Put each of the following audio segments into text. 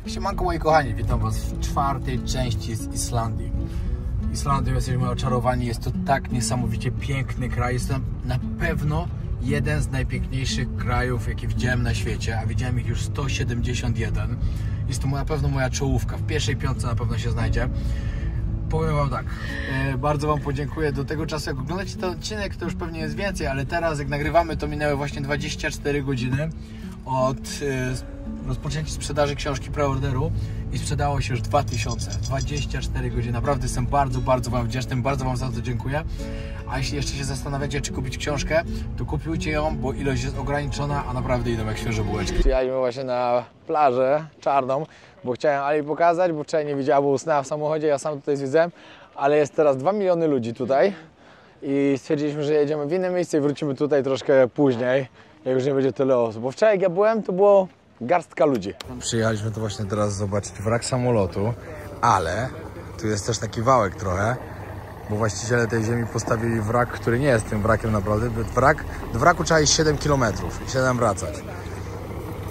Siemanko moi kochani, witam was w czwartej części z Islandii. Islandią jesteśmy oczarowani, jest to tak niesamowicie piękny kraj. Jest to na pewno jeden z najpiękniejszych krajów, jakie widziałem na świecie, a widziałem ich już 171. Jest to na pewno moja czołówka, w pierwszej piątce na pewno się znajdzie. Powiem wam tak, bardzo wam podziękuję. Do tego czasu, jak oglądacie ten odcinek, to już pewnie jest więcej, ale teraz jak nagrywamy, to minęły właśnie 24 godziny od rozpoczęcia sprzedaży książki preorderu i sprzedało się już 2000. 24 godziny. Naprawdę jestem bardzo wam wdzięczny, bardzo wam za to dziękuję. A jeśli jeszcze się zastanawiacie, czy kupić książkę, to kupujcie ją, bo ilość jest ograniczona, a naprawdę idą jak świeże bułeczki. Przyjechaliśmy właśnie na plażę czarną, bo chciałem Ali pokazać, bo wczoraj nie widziała, bo usnęła w samochodzie, ja sam tutaj zwiedzałem, ale jest teraz 2 miliony ludzi tutaj i stwierdziliśmy, że jedziemy w inne miejsce i wrócimy tutaj troszkę później, jak już nie będzie tyle osób, bo wczoraj jak ja byłem, to było garstka ludzi. Przyjechaliśmy tu właśnie teraz zobaczyć wrak samolotu, ale tu jest też taki wałek trochę, bo właściciele tej ziemi postawili wrak, który nie jest tym wrakiem naprawdę. Do wraku trzeba iść 7 km i 7 wracać.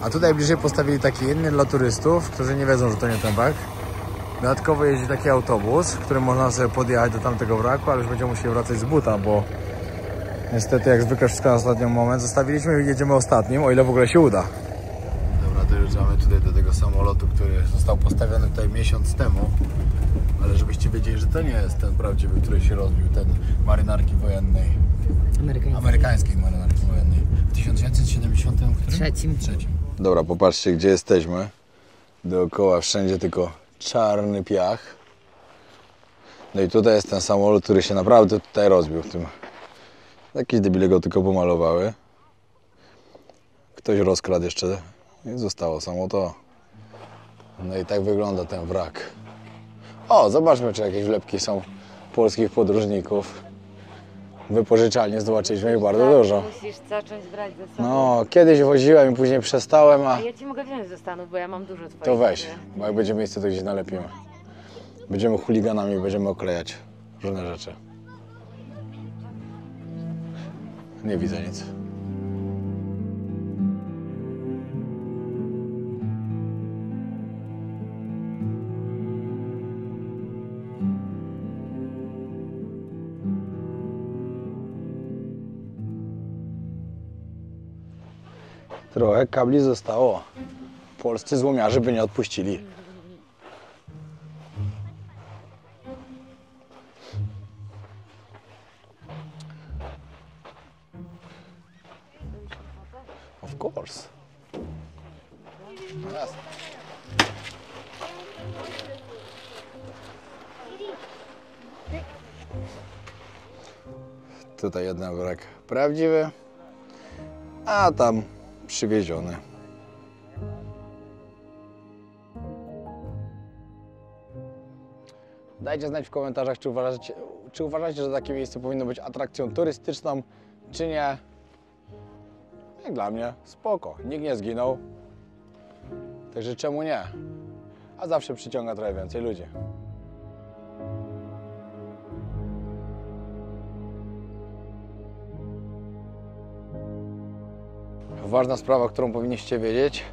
A tutaj bliżej postawili taki inny dla turystów, którzy nie wiedzą, że to nie ten wrak. Dodatkowo jeździ taki autobus, którym można sobie podjechać do tamtego wraku, ale już będziemy musieli wracać z buta, bo niestety jak zwykle wszystko na ostatni moment zostawiliśmy i jedziemy ostatnim, o ile w ogóle się uda. Dobra, dojeżdżamy tutaj do tego samolotu, który został postawiony tutaj miesiąc temu. Ale żebyście wiedzieli, że to nie jest ten prawdziwy, który się rozbił, ten marynarki wojennej. Amerykańskiej marynarki wojennej. W 1973. Dobra, popatrzcie, gdzie jesteśmy. Dookoła wszędzie tylko czarny piach. No i tutaj jest ten samolot, który się naprawdę tutaj rozbił. W tym jakieś debile go tylko pomalowały. Ktoś rozkradł jeszcze i zostało samo to. No i tak wygląda ten wrak. O, zobaczmy, czy jakieś wlepki są polskich podróżników. Wypożyczalnie zobaczyliśmy ich bardzo dużo. Musisz zacząć brać ze sobą. No, kiedyś woziłem i później przestałem, a... Ja ci mogę wziąć ze Stanów, bo ja mam dużo twoich. To weź, bo jak będzie miejsce, to gdzieś nalepimy. Będziemy chuliganami i będziemy oklejać różne rzeczy. Nie widzę nic. Trochę kabli zostało. Polscy złomiarze by nie odpuścili. Of course. Yes. Tutaj jeden wrak prawdziwy, a tam przywieziony. Dajcie znać w komentarzach, czy uważacie, że takie miejsce powinno być atrakcją turystyczną, czy nie. Jak dla mnie, spoko. Nikt nie zginął, także czemu nie? A zawsze przyciąga trochę więcej ludzi. Ważna sprawa, którą powinniście wiedzieć,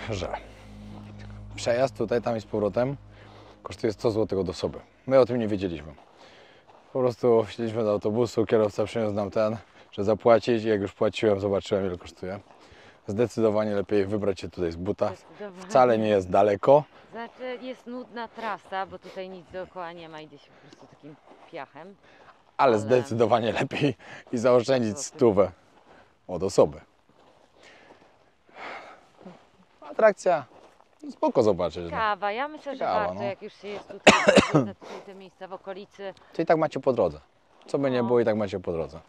że przejazd tutaj, tam i z powrotem kosztuje 100 zł do osoby. My o tym nie wiedzieliśmy. Po prostu wsiedliśmy do autobusu, kierowca przyniósł nam że zapłacić i jak już płaciłem, zobaczyłem, ile kosztuje. Zdecydowanie lepiej wybrać się tutaj z buta. Wcale nie jest daleko. Znaczy jest nudna trasa, bo tutaj nic dookoła nie ma, idzie się po prostu takim piachem. Ale zdecydowanie lepiej i zaoszczędzić 100 od osoby. Atrakcja, no spoko zobaczyć. Kawa, ja myślę, że Kawa, warto, no. jak już się jest tutaj, te miejsca w okolicy. To i tak macie po drodze. Co by nie było, i tak macie po drodze.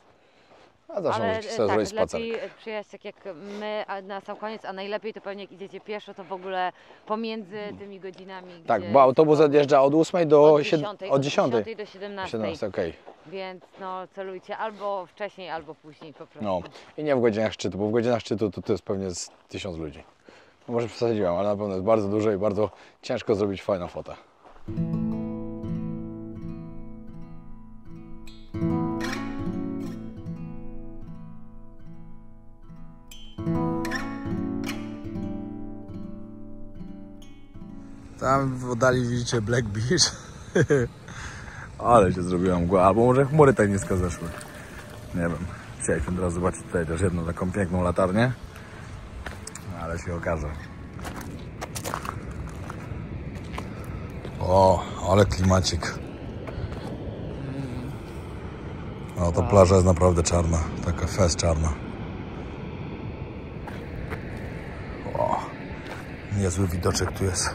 A zawsze Ale możecie sobie tak, zrobić spacerek. lepiej przyjechać tak jak my na sam koniec, a najlepiej to pewnie jak idziecie pieszo, to w ogóle pomiędzy tymi godzinami. Tak, gdzie bo autobus są- odjeżdża od 8 do 10, od 10. do 17. 17, okej. Więc no celujcie albo wcześniej, albo później po prostu. No i nie w godzinach szczytu, bo w godzinach szczytu to jest pewnie z 1000 ludzi. No może przesadziłem, ale na pewno jest bardzo dużo i bardzo ciężko zrobić fajną fotę. Tam w oddali widzicie Black Beach. Ale się zrobiła mgła, albo może chmury tak nisko zeszły. Nie wiem. Chcieliśmy teraz zobaczyć tutaj też jedną taką piękną latarnię. Ale się okaże. O, ale klimacik. No, ta plaża jest naprawdę czarna. Taka fest czarna. O, niezły widoczek tu jest.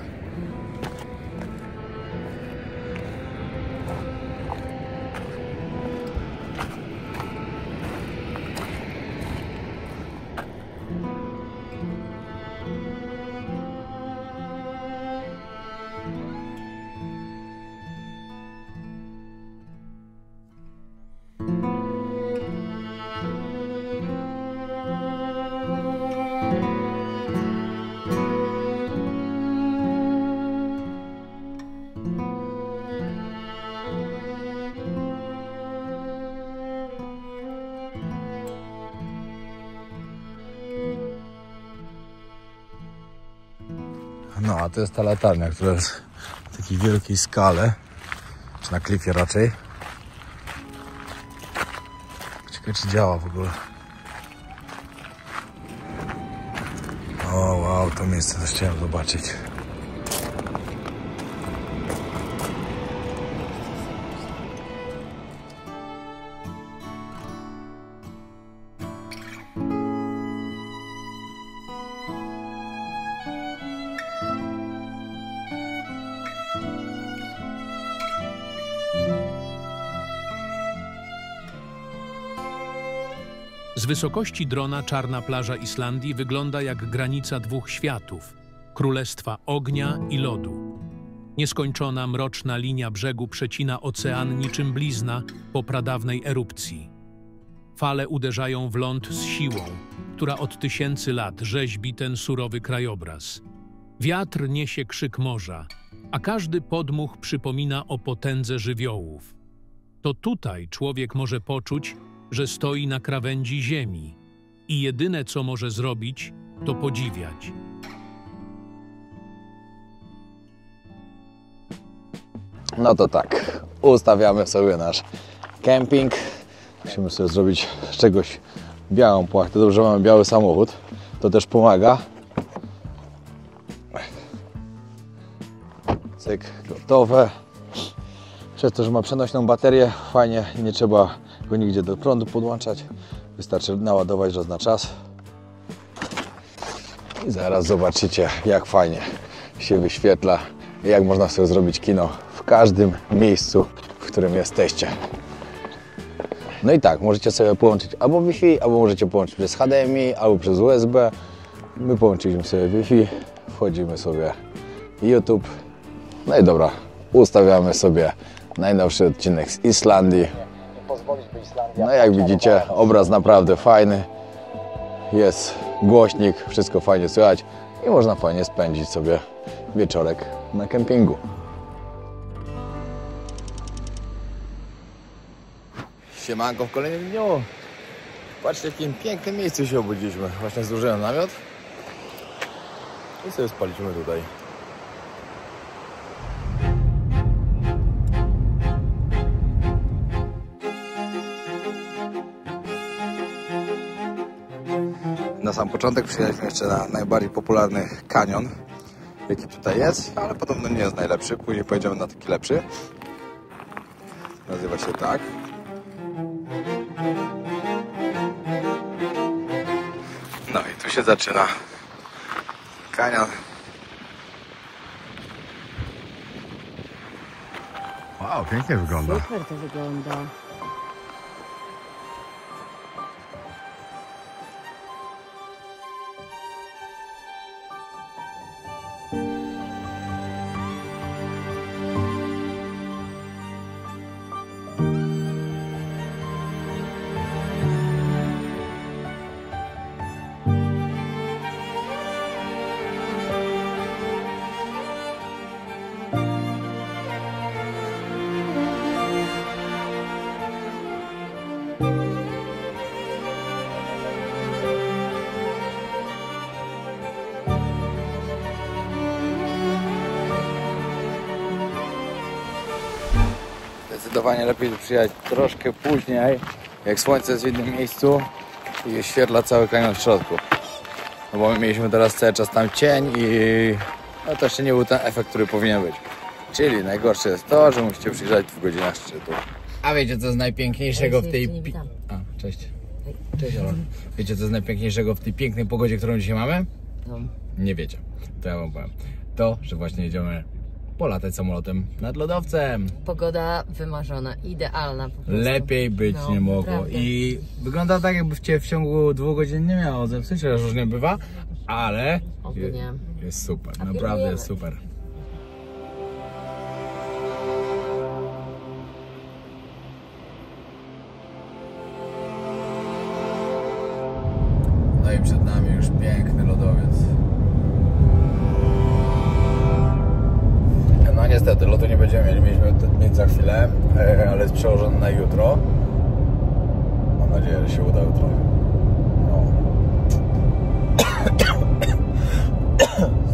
No, a to jest ta latarnia, która jest w takiej wielkiej skale, czy na klifie raczej. Ciekawe, czy działa w ogóle. O, wow, to miejsce też chciałem zobaczyć. Z wysokości drona czarna plaża Islandii wygląda jak granica dwóch światów – Królestwa Ognia i Lodu. Nieskończona, mroczna linia brzegu przecina ocean niczym blizna po pradawnej erupcji. Fale uderzają w ląd z siłą, która od tysięcy lat rzeźbi ten surowy krajobraz. Wiatr niesie krzyk morza, a każdy podmuch przypomina o potędze żywiołów. To tutaj człowiek może poczuć, że stoi na krawędzi ziemi i jedyne, co może zrobić, to podziwiać. No to tak, ustawiamy sobie nasz kemping. Musimy sobie zrobić z czegoś białą płachtę. Dobrze, mamy biały samochód, to też pomaga. Cyk, gotowe. Przez to, że ma przenośną baterię, fajnie, nie trzeba go nigdzie do prądu podłączać. Wystarczy naładować raz na czas. I zaraz zobaczycie, jak fajnie się wyświetla i jak można sobie zrobić kino w każdym miejscu, w którym jesteście. No i tak, możecie sobie połączyć albo Wi-Fi, albo możecie połączyć przez HDMI, albo przez USB. My połączyliśmy sobie Wi-Fi, wchodzimy sobie YouTube. No i dobra, ustawiamy sobie najnowszy odcinek z Islandii. No jak widzicie, obraz naprawdę fajny. Jest głośnik, wszystko fajnie słychać i można fajnie spędzić sobie wieczorek na kempingu. Siemanko w kolejnym dniu. Patrzcie, w jakim pięknym miejscu się obudziliśmy. Właśnie złożyłem namiot i sobie spaliśmy tutaj. Na sam początek przyjechaliśmy jeszcze na najbardziej popularny kanion, jaki tutaj jest, ale podobno nie jest najlepszy. Później pojedziemy na taki lepszy. Nazywa się tak. No i tu się zaczyna kanion. Wow, pięknie wygląda. Super to wygląda. zdecydowanie lepiej przyjechać troszkę później, jak słońce jest w innym miejscu i oświetla cały kanyon w środku. No bo my mieliśmy teraz cały czas tam cień i no to jeszcze nie był ten efekt, który powinien być. Czyli najgorsze jest to, że musicie przyjechać w godzinach szczytu. A wiecie co jest najpiękniejszego w tej... Cześć. Cześć, Aaron. Wiecie co jest najpiękniejszego w tej pięknej pogodzie, którą dzisiaj mamy? No. Nie wiecie. To ja wam powiem. To, że właśnie jedziemy polatać samolotem nad lodowcem. Pogoda wymarzona, idealna po prostu. Lepiej być nie mogło. Prawda. I wygląda tak, jakby cię w ciągu 2 godzin nie miało zepsuć, że różnie bywa, ale jest super, naprawdę jest super. No i przed nami już piękny lodowiec. No niestety, lotu nie będziemy mieć za chwilę, ale jest przełożony na jutro. Mam nadzieję, że się uda jutro. No.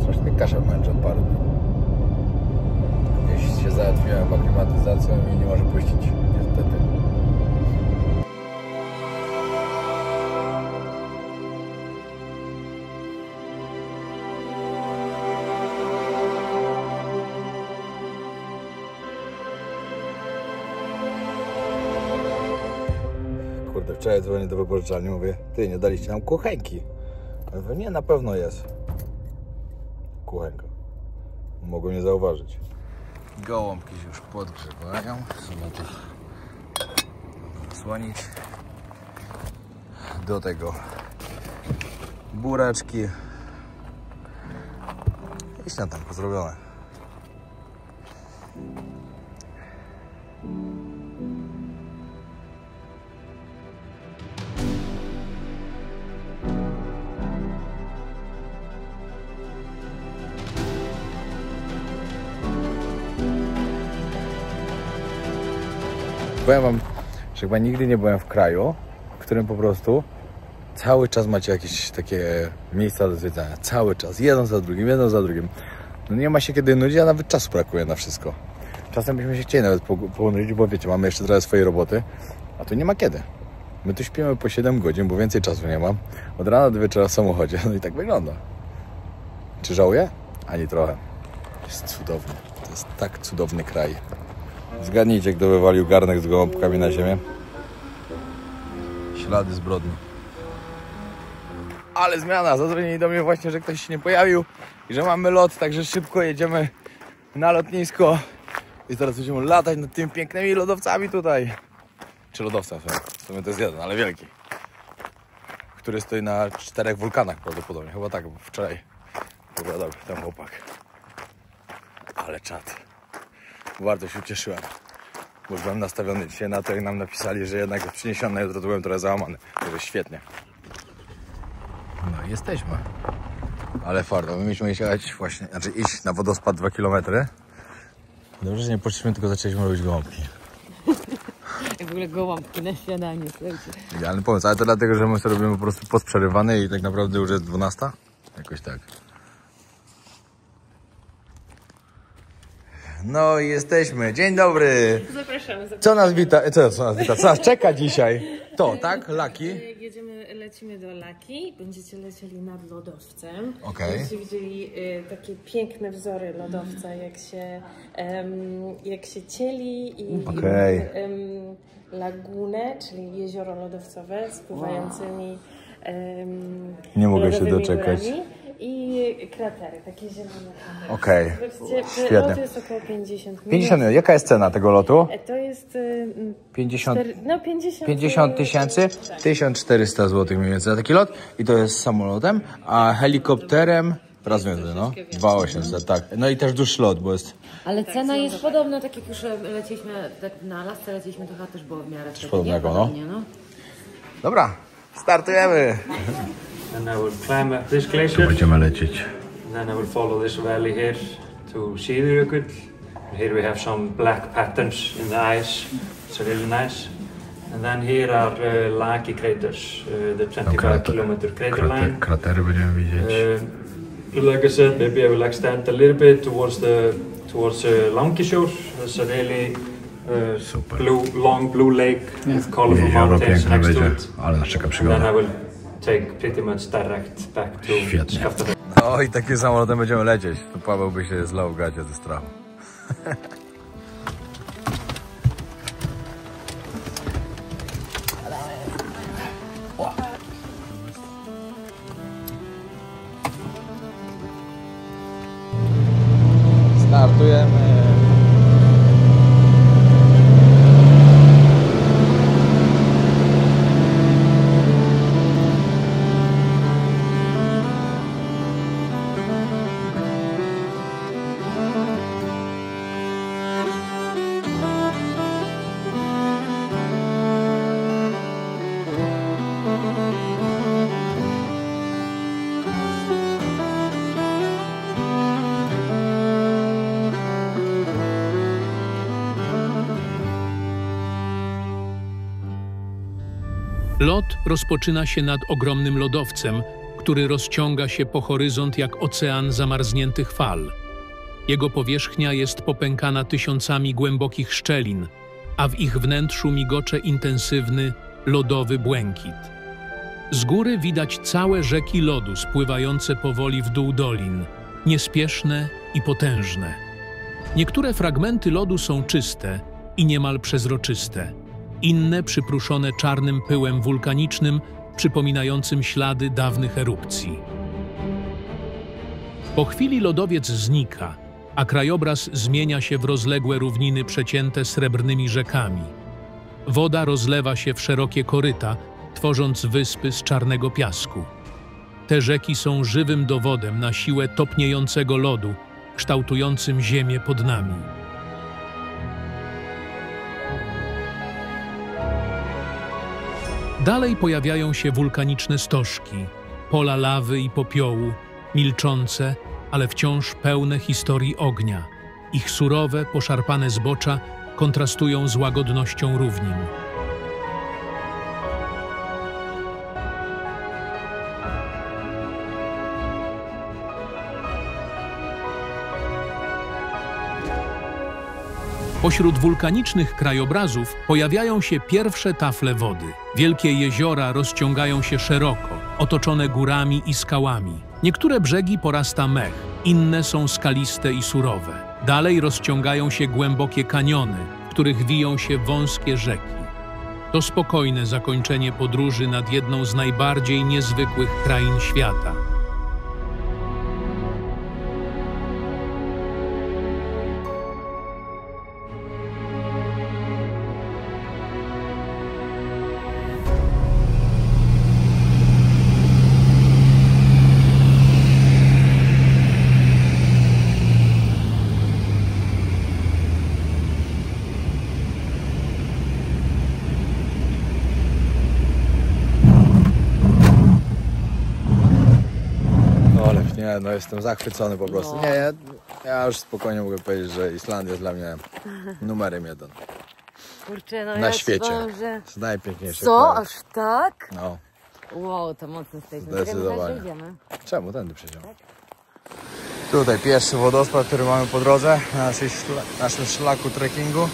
Strasznie kaszel męczy od paru dni. Jeśli się załatwiłem aklimatyzacją i nie może puścić, niestety. Kurde, wczoraj dzwonię do wypożyczalni, mówię, ty, nie daliście nam kuchenki. Ja mówię, nie, na pewno jest kuchenka. Mogą nie zauważyć. Gołąbki się już podgrzewają. Trzeba to słonić. Do tego bureczki. I śniadanko zrobione. Powiem wam, że chyba nigdy nie byłem w kraju, w którym po prostu cały czas macie jakieś takie miejsca do zwiedzania. Cały czas, jeden za drugim. No nie ma się kiedy nudzić, a nawet czasu brakuje na wszystko. Czasem byśmy się chcieli nawet ponudzić, bo wiecie, mamy jeszcze trochę swojej roboty, a tu nie ma kiedy. My tu śpimy po 7 godzin, bo więcej czasu nie mam. Od rana do wieczora w samochodzie, no i tak wygląda. Czy żałuję? Ani trochę. Jest cudowny. To jest tak cudowny kraj. Zgadnijcie, kto wywalił garnek z gołąbkami na ziemię. Ślady zbrodni. Ale zmiana! Zadzwonili do mnie właśnie, że ktoś się nie pojawił i że mamy lot, także szybko jedziemy na lotnisko i teraz będziemy latać nad tymi pięknymi lodowcami tutaj. Czy lodowcem, w sumie to jest jeden, ale wielki, który stoi na 4 wulkanach prawdopodobnie, chyba tak, bo wczoraj opowiadał ten chłopak. Ale czad. Bardzo się ucieszyłem, bo byłem nastawiony dzisiaj na to, jak nam napisali, że jednak jest przyniesiony, jutro to byłem trochę załamany. To jest świetnie. No i jesteśmy. Ale fardo, my mieliśmy iść na wodospad 2 km. Dobrze, że nie poszliśmy, tylko zaczęliśmy robić gołąbki. W ogóle gołąbki na śniadanie, słuchajcie. Idealny pomysł, ale to dlatego, że my sobie robimy po prostu posprzerywane i tak naprawdę już jest 12. Jakoś tak. No i jesteśmy. Dzień dobry. Zapraszamy. Co nas wita? Co nas czeka dzisiaj? To, tak? Laki? Lecimy do Laki. Będziecie lecieli nad lodowcem. Okej. Będziecie widzieli takie piękne wzory lodowca, jak się cieli i lagunę, czyli jezioro lodowcowe z pływającymi nie mogę się doczekać. Górami. I kratery, takie zielone kratery. Okej, świetnie. Lot jest około 50 minut. 50 minut. Jaka jest cena tego lotu? To jest 50 tysięcy. 1400 zł mniej więcej za taki lot. I to jest samolotem, a helikopterem raz więcej, no. 2800, tak. No i też dłuższy lot, bo jest... Ale cena jest podobna, tak jak już leciliśmy na Alasce, leciliśmy, to chyba też było w miarę podobnego, no. No. Dobra, startujemy! And I will climb up this glacier. Będziemy lecieć. And then I will follow this valley here to see the Jökull. Here we have some black patterns in the ice. It's really nice. And then here are Laki craters, the 25-kilometer crater line. Kratery będziemy widzieć. Like I said, maybe I will extend a little bit towards Lankishore. That's a really long blue lake with colorful mountains next to it. Ale nas czeka And przygoda. then I will take pretty much direct back to Świetnie. Skaftafell. No i takim samolotem będziemy lecieć. To Paweł by się zlał w gacie ze strachu. Startujemy. Lot rozpoczyna się nad ogromnym lodowcem, który rozciąga się po horyzont jak ocean zamarzniętych fal. Jego powierzchnia jest popękana tysiącami głębokich szczelin, a w ich wnętrzu migocze intensywny, lodowy błękit. Z góry widać całe rzeki lodu spływające powoli w dół dolin, niespieszne i potężne. Niektóre fragmenty lodu są czyste i niemal przezroczyste, inne przypruszone czarnym pyłem wulkanicznym, przypominającym ślady dawnych erupcji. Po chwili lodowiec znika, a krajobraz zmienia się w rozległe równiny przecięte srebrnymi rzekami. Woda rozlewa się w szerokie koryta, tworząc wyspy z czarnego piasku. Te rzeki są żywym dowodem na siłę topniejącego lodu, kształtującym ziemię pod nami. Dalej pojawiają się wulkaniczne stożki, pola lawy i popiołu, milczące, ale wciąż pełne historii ognia. Ich surowe, poszarpane zbocza kontrastują z łagodnością równin. Pośród wulkanicznych krajobrazów pojawiają się pierwsze tafle wody. Wielkie jeziora rozciągają się szeroko, otoczone górami i skałami. Niektóre brzegi porasta mech, inne są skaliste i surowe. Dalej rozciągają się głębokie kaniony, w których wiją się wąskie rzeki. To spokojne zakończenie podróży nad jedną z najbardziej niezwykłych krain świata. Nie, no jestem zachwycony po prostu. No. Nie, ja już spokojnie mogę powiedzieć, że Islandia jest dla mnie numerem 1 Kurczę, no na ja świecie. Powiem, że... Z najpiękniejszych Co? krajów. Aż tak? No, Wow, to mocno jesteśmy. Zdecydowanie. Idziemy. czemu? Tędy przejdziemy. Tutaj pierwszy wodospad, który mamy po drodze na naszym szlaku trekkingu.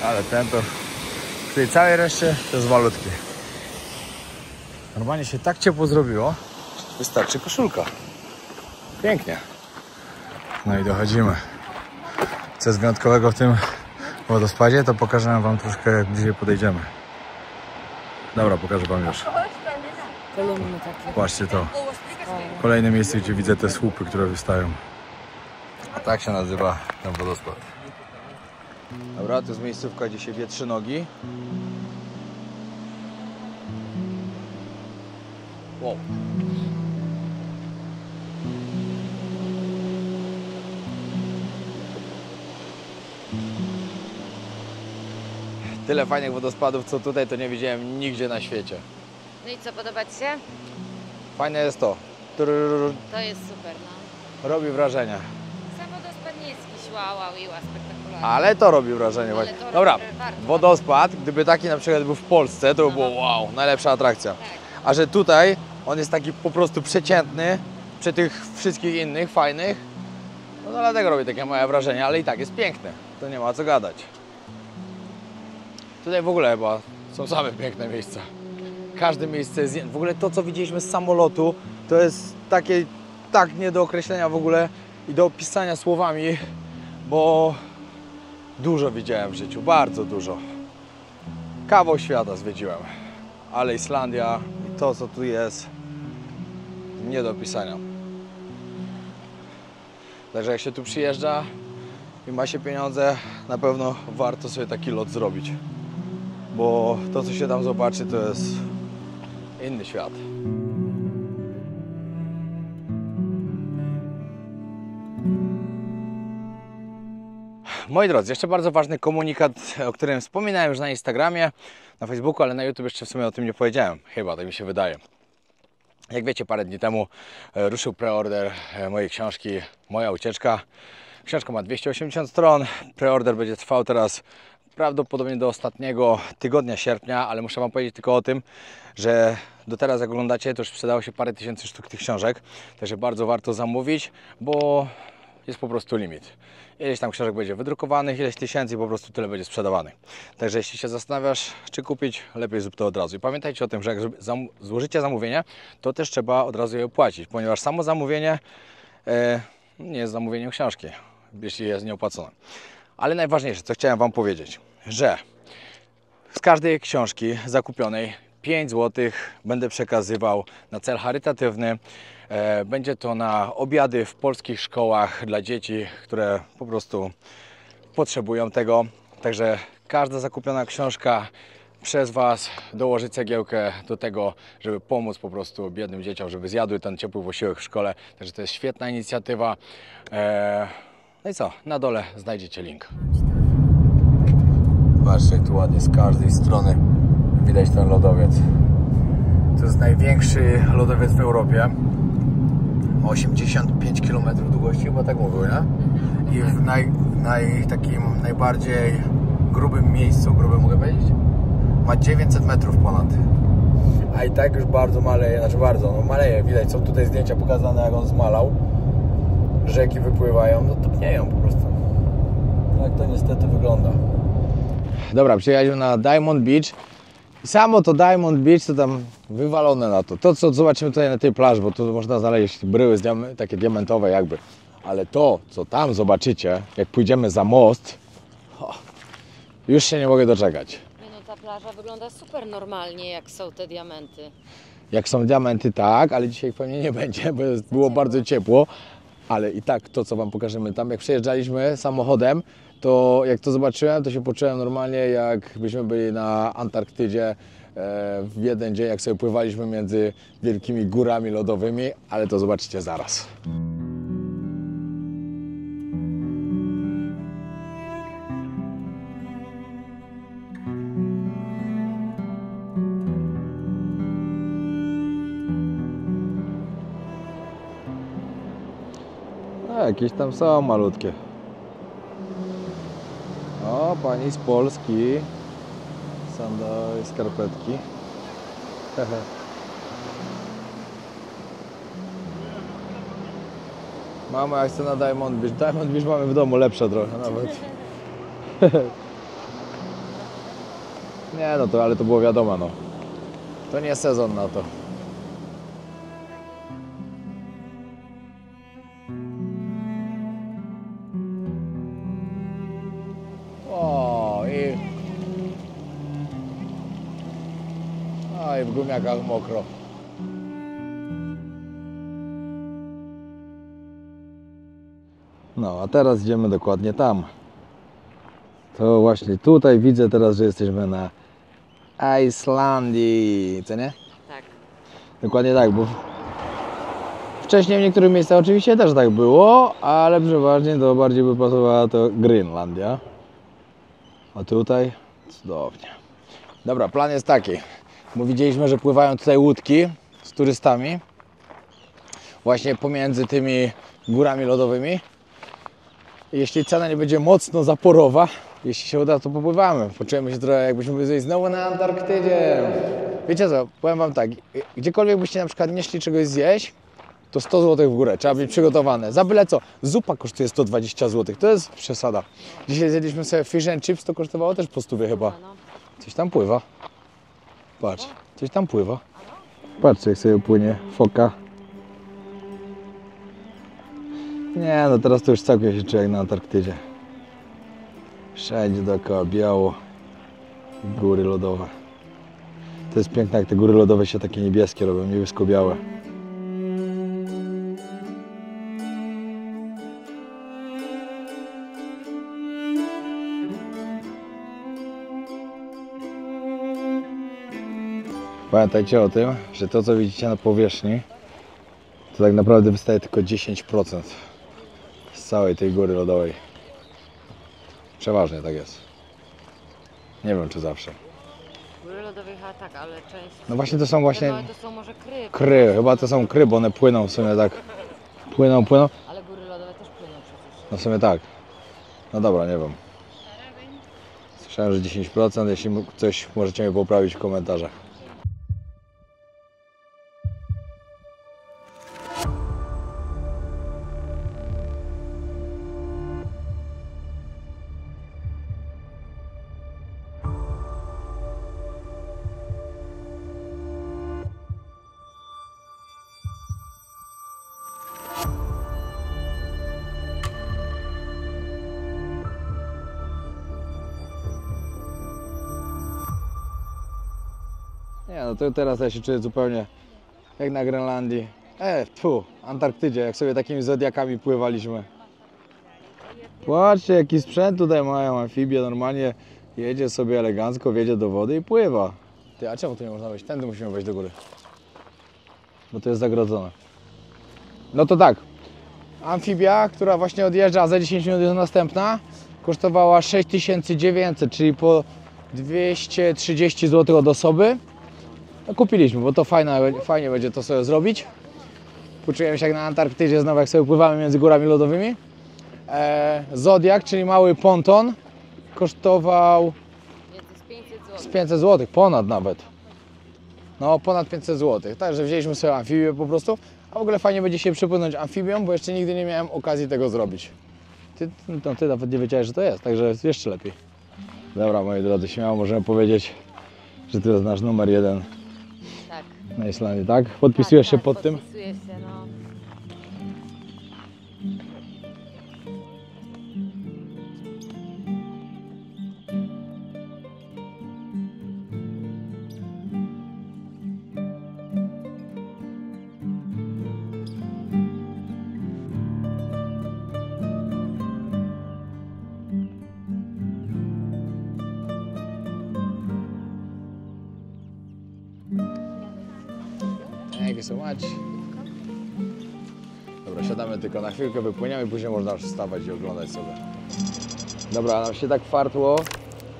Ale ten to w tej całej reszcie to jest malutki. Normalnie się tak ciepło zrobiło, wystarczy koszulka. Pięknie. No i dochodzimy. Co jest wyjątkowego w tym wodospadzie, to pokażę wam troszkę, jak bliżej podejdziemy. Dobra, pokażę wam już. Kolumny takie. Patrzcie to. Kolejne miejsce, gdzie widzę te słupy, które wystają. A tak się nazywa ten wodospad. Dobra, to jest miejscówka, gdzie się wietrzy nogi. Wow. Tyle fajnych wodospadów, co tutaj, to nie widziałem nigdzie na świecie. No i co, podoba Ci się? Fajne jest to. To jest super, no. Robi wrażenie. Sam wodospad nie jest jakiś wow, spektakularny. Ale to robi wrażenie. Ale właśnie. to Dobra, robi bardzo. wodospad, gdyby taki na przykład był w Polsce, to by było wow, najlepsza atrakcja. Tak. A że tutaj on jest taki po prostu przeciętny przy tych wszystkich innych fajnych, no dlatego robi takie małe wrażenie, ale i tak jest piękny. To nie ma co gadać. Tutaj w ogóle chyba są same piękne miejsca. Każde miejsce jest... W ogóle to, co widzieliśmy z samolotu, to jest takie tak nie do określenia w ogóle i do opisania słowami, bo dużo widziałem w życiu, bardzo dużo. Kawał świata zwiedziłem, ale Islandia i to, co tu jest, nie do opisania. Także jak się tu przyjeżdża i ma się pieniądze, na pewno warto sobie taki lot zrobić, bo to, co się tam zobaczy, to jest inny świat. Moi drodzy, jeszcze bardzo ważny komunikat, o którym wspominałem już na Instagramie, na Facebooku, ale na YouTube jeszcze w sumie o tym nie powiedziałem, chyba, tak mi się wydaje. Jak wiecie, parę dni temu ruszył preorder mojej książki Moja ucieczka. Książka ma 280 stron, preorder będzie trwał teraz prawdopodobnie do ostatniego tygodnia sierpnia, ale muszę Wam powiedzieć tylko o tym, że do teraz jak oglądacie, to już sprzedało się parę tysięcy sztuk tych książek, także bardzo warto zamówić, bo jest po prostu limit. Ileś tam książek będzie wydrukowanych, ileś tysięcy i po prostu tyle będzie sprzedawanych. Także jeśli się zastanawiasz, czy kupić, lepiej zrób to od razu. I pamiętajcie o tym, że jak złożycie zamówienie, to też trzeba od razu je opłacić, ponieważ samo zamówienie nie jest zamówieniem książki, jeśli jest nieopłacone. Ale najważniejsze, co chciałem Wam powiedzieć, że z każdej książki zakupionej 5 zł będę przekazywał na cel charytatywny. Będzie to na obiady w polskich szkołach dla dzieci, które po prostu potrzebują tego. Także każda zakupiona książka przez Was dołoży cegiełkę do tego, żeby pomóc po prostu biednym dzieciom, żeby zjadły ten ciepły posiłek w szkole. Także to jest świetna inicjatywa. No i co? Na dole znajdziecie link. Patrzcie, tu ładnie z każdej strony widać ten lodowiec. To jest największy lodowiec w Europie. Ma 85 km długości, chyba tak mówił, nie? I w takim najbardziej grubym miejscu, grubym mogę powiedzieć, ma 900 metrów ponad. A i tak już bardzo maleje, znaczy bardzo, no maleje, widać, są tutaj zdjęcia pokazane, jak on zmalał. Rzeki wypływają, no topnieją po prostu. Tak to niestety wygląda. Dobra, przyjechaliśmy na Diamond Beach. I samo to Diamond Beach to tam wywalone na to. To, co zobaczymy tutaj na tej plaży, bo tu można znaleźć bryły takie diamentowe jakby. Ale to, co tam zobaczycie, jak pójdziemy za most, już się nie mogę doczekać. No ta plaża wygląda super normalnie, jak są te diamenty. Jak są diamenty, tak, ale dzisiaj pewnie nie będzie, bo było bardzo ciepło. Ale i tak to, co Wam pokażemy tam, jak przejeżdżaliśmy samochodem, to jak to zobaczyłem, to się poczułem normalnie, jakbyśmy byli na Antarktydzie w jeden dzień, jak sobie pływaliśmy między wielkimi górami lodowymi, ale to zobaczycie zaraz. Jakieś tam są malutkie. O, pani z Polski. Sandały, skarpetki. Mama, ja chcę na Diamond Beach. Diamond Beach mamy w domu, lepsze trochę nawet. Nie no to, ale to było wiadomo, no. To nie sezon na to. I w gumiakach mokro. No, a teraz idziemy dokładnie tam. To właśnie tutaj widzę teraz, że jesteśmy na Islandii, co nie? Tak. Dokładnie tak, bo wcześniej w niektórych miejscach oczywiście też tak było, ale przeważnie to bardziej by pasowała to Grenlandia. A tutaj cudownie. Dobra, plan jest taki, bo widzieliśmy, że pływają tutaj łódki z turystami właśnie pomiędzy tymi górami lodowymi. Jeśli cena nie będzie mocno zaporowa, jeśli się uda, to popływamy. Poczujemy się trochę, jakbyśmy byli znowu na Antarktydzie. Wiecie co, powiem Wam tak, gdziekolwiek byście na przykład nie szli czegoś zjeść, to 100 zł w górę, trzeba być przygotowane. Za byle co, zupa kosztuje 120 zł, to jest przesada. Dzisiaj zjedliśmy sobie fish and chips, to kosztowało też po 100 chyba. Coś tam pływa. Patrz, coś tam pływa. Patrz, jak sobie płynie foka. Nie, no teraz to już całkiem się czuję jak na Antarktydzie. Wszędzie dookoła biało. Góry lodowe. To jest piękne, jak te góry lodowe się takie niebieskie robią, niebiesko-białe. Pamiętajcie o tym, że to, co widzicie na powierzchni, to tak naprawdę wystaje tylko 10% z całej tej góry lodowej. Przeważnie tak jest. Nie wiem, czy zawsze. Góry lodowe chyba tak, ale część... No właśnie to są właśnie... To są może kry. Kry, chyba to są kry, bo one płyną w sumie tak. Płyną. Ale góry lodowe też płyną przecież. No w sumie tak. No dobra, nie wiem. Słyszałem, że 10%, jeśli coś możecie mnie poprawić w komentarzach. Nie, no to teraz ja się czuję zupełnie jak na Grenlandii. Antarktydzie, jak sobie takimi zodiakami pływaliśmy. Patrzcie, jaki sprzęt tutaj mają, amfibie normalnie jedzie sobie elegancko, wjedzie do wody i pływa. Ty, a czemu tu nie można wejść? Tędy musimy wejść do góry. Bo to jest zagrodzone. No to tak, amfibia, która właśnie odjeżdża, a za 10 minut jest następna, kosztowała 6900, czyli po 230 zł od osoby. No, kupiliśmy, bo to fajnie będzie to sobie zrobić. Poczujemy się jak na Antarktydzie znowu, jak sobie pływamy między górami lodowymi. Zodiak, czyli mały ponton, kosztował z 500 zł, ponad nawet. No, ponad 500 zł. Także wzięliśmy sobie amfibię po prostu. A w ogóle fajnie będzie się przepłynąć amfibią, bo jeszcze nigdy nie miałem okazji tego zrobić. Ty nawet nie wiedziałeś, że to jest, także jest jeszcze lepiej. Dobra, moi drodzy, śmiało możemy powiedzieć, że to jest nasz numer 1 Tak. na Islandii, tak? Podpisujesz się pod tym? Podpisuję się, no. Thank you so much. Dobra, siadamy tylko na chwilkę, wypłyniemy i później można już wstawać i oglądać sobie. Dobra, nam się tak fartło.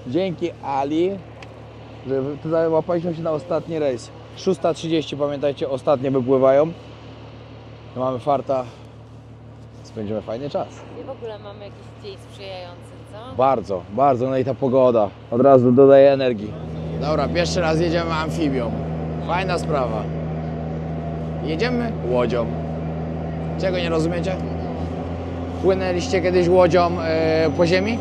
Dzięki Ali, że tutaj łapaliśmy się na ostatni rejs. 6:30, pamiętajcie, ostatnie wypływają. No, mamy farta. Spędzimy fajny czas. I w ogóle mamy jakiś dzień sprzyjający, co? Bardzo, bardzo, no i ta pogoda od razu dodaje energii. Dobra, pierwszy raz jedziemy amfibią. Fajna sprawa. Jedziemy łodzią. Czego nie rozumiecie? Płynęliście kiedyś łodzią po ziemi?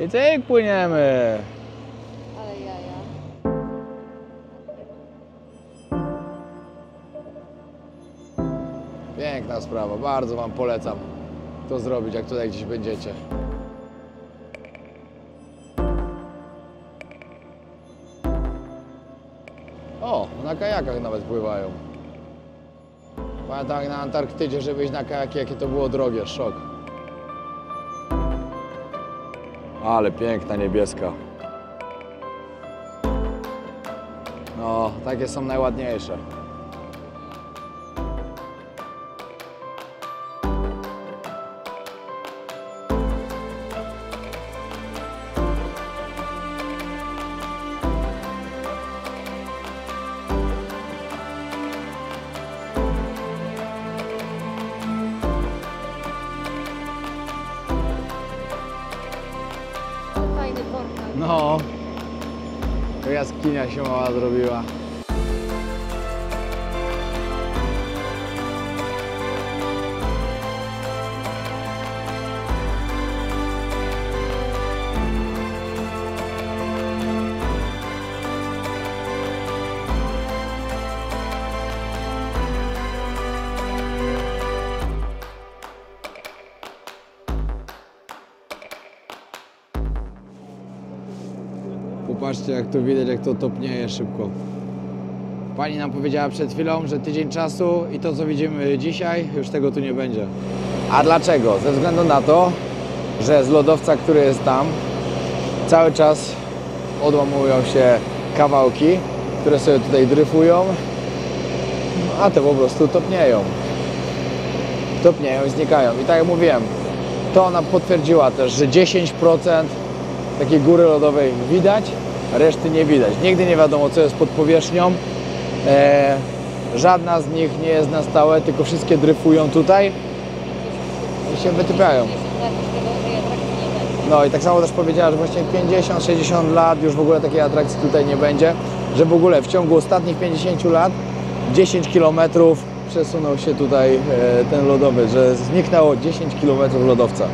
I cyk, płyniemy. Ale jaja. Piękna sprawa, bardzo Wam polecam to zrobić, jak tutaj gdzieś będziecie. O, na kajakach nawet pływają. Pamiętam jak na Antarktydzie, żeby iść na kajaki, jakie to było drogie, szok. Ale piękna niebieska. No, takie są najładniejsze. Fajny portal. No, to jaskinia się mała zrobiła. Popatrzcie, jak tu widać, jak to topnieje szybko. Pani nam powiedziała przed chwilą, że tydzień czasu i to, co widzimy dzisiaj, już tego tu nie będzie. A dlaczego? Ze względu na to, że z lodowca, który jest tam, cały czas odłamują się kawałki, które sobie tutaj dryfują, a te po prostu topnieją. Topnieją i znikają. I tak jak mówiłem, to ona potwierdziła też, że 10% takiej góry lodowej widać, a reszty nie widać. Nigdy nie wiadomo, co jest pod powierzchnią. Żadna z nich nie jest na stałe, tylko wszystkie dryfują tutaj i się wytypiają. No i tak samo też powiedziała, że właśnie 50-60 lat już w ogóle takiej atrakcji tutaj nie będzie, że w ogóle w ciągu ostatnich 50 lat 10 km przesunął się tutaj ten lodowiec, że zniknęło 10 km lodowca.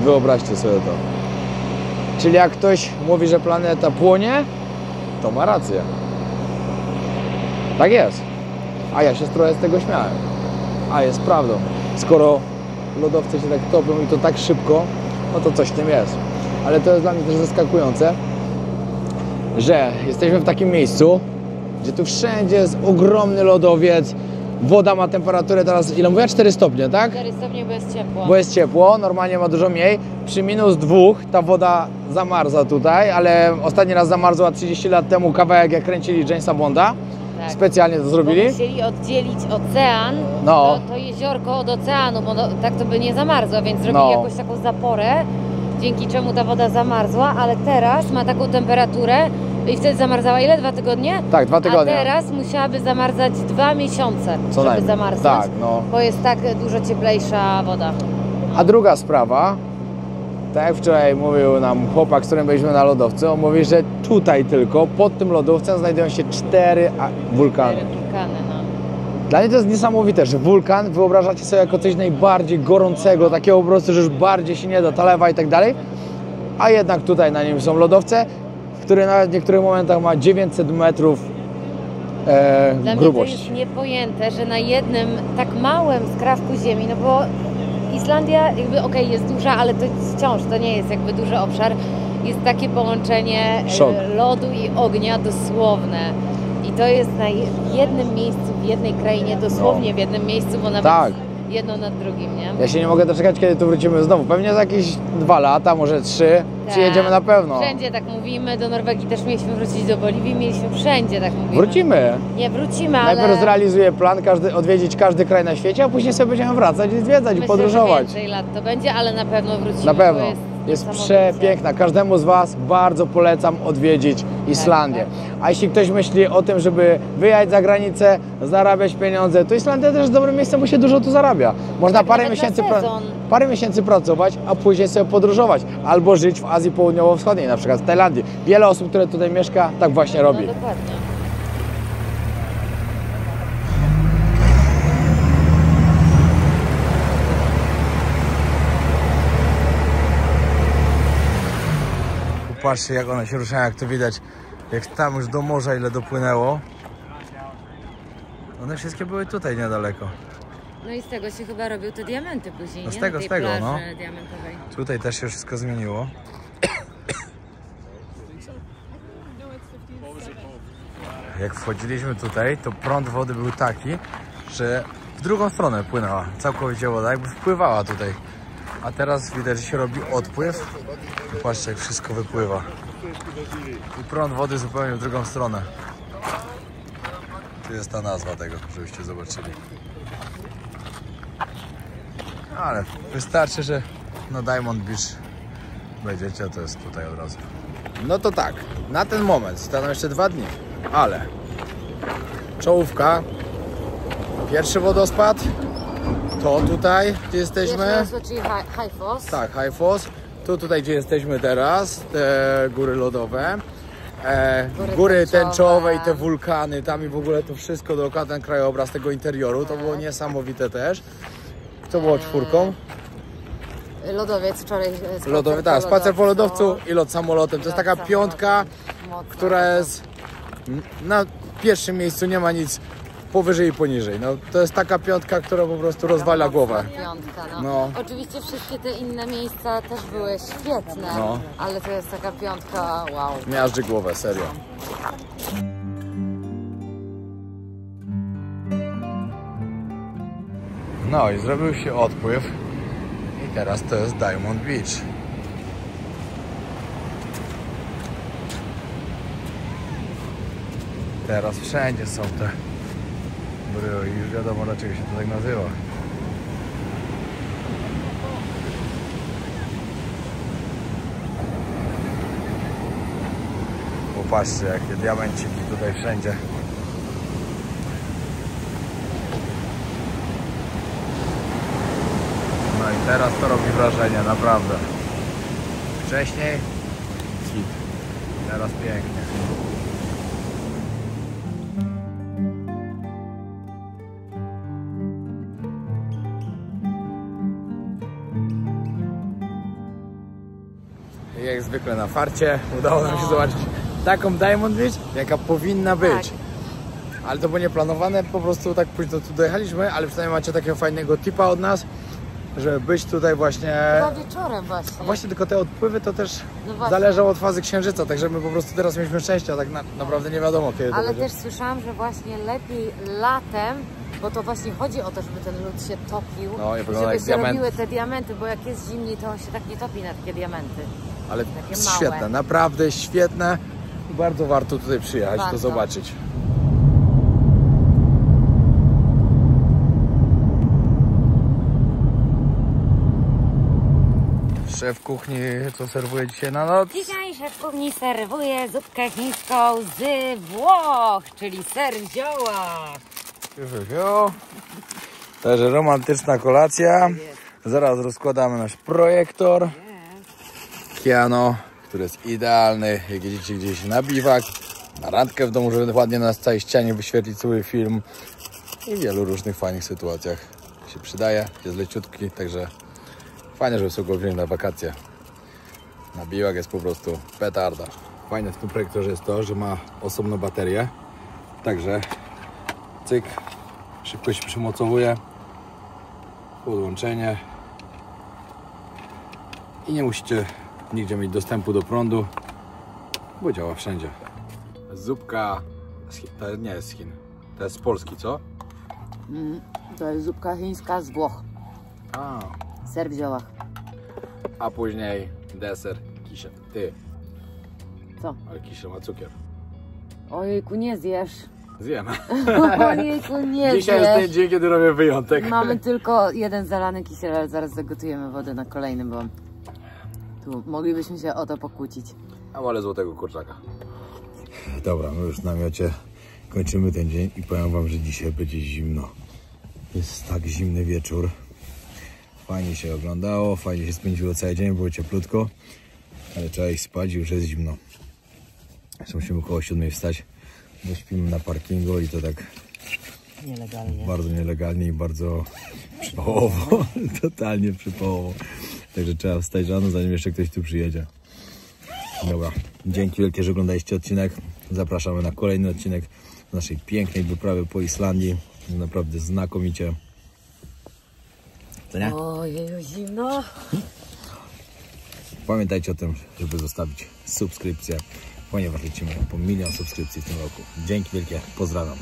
Wyobraźcie sobie to. Czyli jak ktoś mówi, że planeta płonie, to ma rację. Tak jest. A ja się trochę z tego śmiałem. A jest prawdą. Skoro lodowce się tak topią i to tak szybko, no to coś w tym jest. Ale to jest dla mnie też zaskakujące, że jesteśmy w takim miejscu, gdzie tu wszędzie jest ogromny lodowiec. Woda ma temperaturę teraz, ile mówię? 4 stopnie, tak? 4 stopnie, bo jest ciepło. Bo jest ciepło, normalnie ma dużo mniej. Przy -2 ta woda zamarza tutaj, ale ostatni raz zamarzła 30 lat temu kawałek, jak kręcili Jamesa Bonda. Tak. Specjalnie to zrobili. Bo musieli oddzielić ocean, No. to jeziorko od oceanu, bo tak to by nie zamarzło, więc zrobili jakąś taką zaporę, dzięki czemu ta woda zamarzła, ale teraz ma taką temperaturę i wtedy zamarzała ile? 2 tygodnie? Tak, 2 tygodnie. A teraz musiałaby zamarzać 2 miesiące, Co żeby najmniej. zamarznąć, Tak, no. bo jest tak dużo cieplejsza woda. A druga sprawa, tak jak wczoraj mówił nam chłopak, z którym byliśmy na lodowcu, on mówi, że tutaj tylko, pod tym lodowcem znajdują się 4 wulkany. Wulkany, no. Dla mnie to jest niesamowite, że wulkan wyobrażacie sobie jako coś najbardziej gorącego, takiego po prostu, że już bardziej się nie da, ta lewa i tak dalej, a jednak tutaj na nim są lodowce, który nawet w niektórych momentach ma 900 metrów Dla grubości. mnie to jest niepojęte, że na jednym tak małym skrawku ziemi, no bo Islandia jakby okej, jest duża, ale to wciąż to nie jest jakby duży obszar, jest takie połączenie Szok. lodu i ognia dosłowne. I to jest na jednym miejscu, w jednej krainie, dosłownie w jednym miejscu, bo nawet Tak. jedno nad drugim, nie? Ja się nie mogę doczekać, kiedy tu wrócimy znowu. Pewnie za jakieś 2 lata, może 3, przyjedziemy na pewno. Wszędzie tak mówimy, do Norwegii też mieliśmy wrócić, do Boliwii mieliśmy, wszędzie tak mówimy. Wrócimy. Nie, wrócimy, ale... Najpierw zrealizuję plan, odwiedzić każdy kraj na świecie, a później sobie będziemy wracać i zwiedzać i Myślę, podróżować. że więcej lat to będzie, ale na pewno wrócimy. Na pewno. Bo Jest niesamowicie. przepiękna. Każdemu z Was bardzo polecam odwiedzić Islandię. Tak. A jeśli ktoś myśli o tym, żeby wyjechać za granicę, zarabiać pieniądze, to Islandia też jest dobrym miejscem, bo się dużo tu zarabia. Można Tak, parę nawet na miesięcy, sezon. parę miesięcy pracować, a później sobie podróżować. Albo żyć w Azji Południowo-Wschodniej, na przykład w Tajlandii. Wiele osób, które tutaj mieszka, tak właśnie robi. No dokładnie. Patrzcie, jak one się ruszają, jak to widać, jak tam już do morza ile dopłynęło. One wszystkie były tutaj niedaleko. No i z tego się chyba robią te diamenty później, No nie? z tego, Na tej z tego, plaży no. diamentowej. Tutaj też się wszystko zmieniło. Jak wchodziliśmy tutaj, to prąd wody był taki, że w drugą stronę płynęła całkowicie woda, jakby wpływała tutaj. A teraz widać, że się robi odpływ. Patrzcie, jak wszystko wypływa. I prąd wody zupełnie w drugą stronę. Tu jest ta nazwa tego, żebyście zobaczyli. Ale wystarczy, że na Diamond Beach będziecie, to jest tutaj od razu. No to tak, na ten moment staną jeszcze 2 dni, ale czołówka, pierwszy wodospad, to tutaj, gdzie jesteśmy. Pierwsze, czyli Hajfos. Tak, Hajfos. Tutaj, gdzie jesteśmy teraz, te góry lodowe. Góry tęczowe i te wulkany, tam i w ogóle to wszystko dookoła, ten krajobraz tego interioru, to było niesamowite też. Kto było 4? Lodowiec wczoraj. Lodowy, tak, spacer po lodowcu i lot samolotem. To jest taka piątka, która jest na pierwszym miejscu, nie ma nic powyżej i poniżej. No, to jest taka piątka, która po prostu rozwala głowę. Piątka, no. No. Oczywiście wszystkie te inne miejsca też były świetne, No. ale to jest taka piątka, wow. Miażdży głowę, serio. No i zrobił się odpływ i teraz to jest Diamond Beach. Teraz wszędzie są te bryły i już wiadomo dlaczego się to tak nazywa. Popatrzcie jakie diamenciki tutaj wszędzie. No i teraz to robi wrażenie, naprawdę. Wcześniej hit, teraz pięknie. Jak zwykle na farcie udało nam się zobaczyć taką Diamond Beach, jaka powinna być. Ale to było nieplanowane, po prostu tak późno tu dojechaliśmy, ale przynajmniej macie takiego fajnego tipa od nas, żeby być tutaj właśnie... Chyba wieczorem właśnie. A właśnie tylko te odpływy to też No właśnie. zależało od fazy księżyca, także my po prostu teraz mieliśmy szczęście, a tak naprawdę nie wiadomo kiedy Ale to będzie. też słyszałam, że właśnie lepiej latem, bo to właśnie chodzi o to, żeby ten lód się topił, No, i wygląda żeby jak się diament. robiły te diamenty, bo jak jest zimniej, to on się tak nie topi na takie diamenty. Ale takie małe. świetne, naprawdę świetne. Bardzo warto tutaj przyjechać, to Warto. zobaczyć. Szef kuchni, co serwuje dzisiaj na noc? Dzisiaj szef kuchni serwuje zupkę chińską z Włoch, czyli ser w ziołach. Także romantyczna kolacja. Zaraz rozkładamy nasz projektor. Kiano, który jest idealny, jak jedziecie gdzieś na biwak, na randkę w domu, żeby ładnie na całej ścianie wyświetlić cały film. I w wielu różnych fajnych sytuacjach się przydaje, jest leciutki, także fajnie, żeby sobie go wziąć na wakacje. Na biwak jest po prostu petarda. Fajne w tym projektorze jest to, że ma osobną baterię, także cyk, szybko się przymocowuje, podłączenie i nie musicie nigdzie mieć dostępu do prądu, bo działa wszędzie. Zupka z Chin, to nie jest z Chin, to jest z Polski, co? To jest zupka chińska z Włoch, ser w ziołach. A później deser, kisiel. Ty, Co? ale kisiel ma cukier. Ojejku, nie zjesz. Zjem. Ojejku, nie Dzisiaj jest ten zjesz. dzień, kiedy robię wyjątek. Mamy tylko jeden zalany kisiel, ale zaraz zagotujemy wodę na kolejny, bo tu moglibyśmy się o to pokłócić. A wolę złotego kurczaka. Dobra, my już w namiocie kończymy ten dzień i powiem wam, że dzisiaj będzie zimno. Jest tak zimny wieczór. Fajnie się oglądało, fajnie się spędziło cały dzień, było cieplutko. Ale trzeba iść spać i już jest zimno. Zresztą musimy około 7 wstać, bo śpimy na parkingu i to tak Nielegalnie. bardzo nielegalnie i bardzo przypałowo. Totalnie przypałowo. Także trzeba wstać rano, zanim jeszcze ktoś tu przyjedzie. Dobra, dzięki wielkie, że oglądaliście odcinek. Zapraszamy na kolejny odcinek naszej pięknej wyprawy po Islandii. Naprawdę znakomicie. Co nie? Ojeju, zimno. Pamiętajcie o tym, żeby zostawić subskrypcję, ponieważ lecimy po 1 000 000 subskrypcji w tym roku. Dzięki wielkie, pozdrawiam.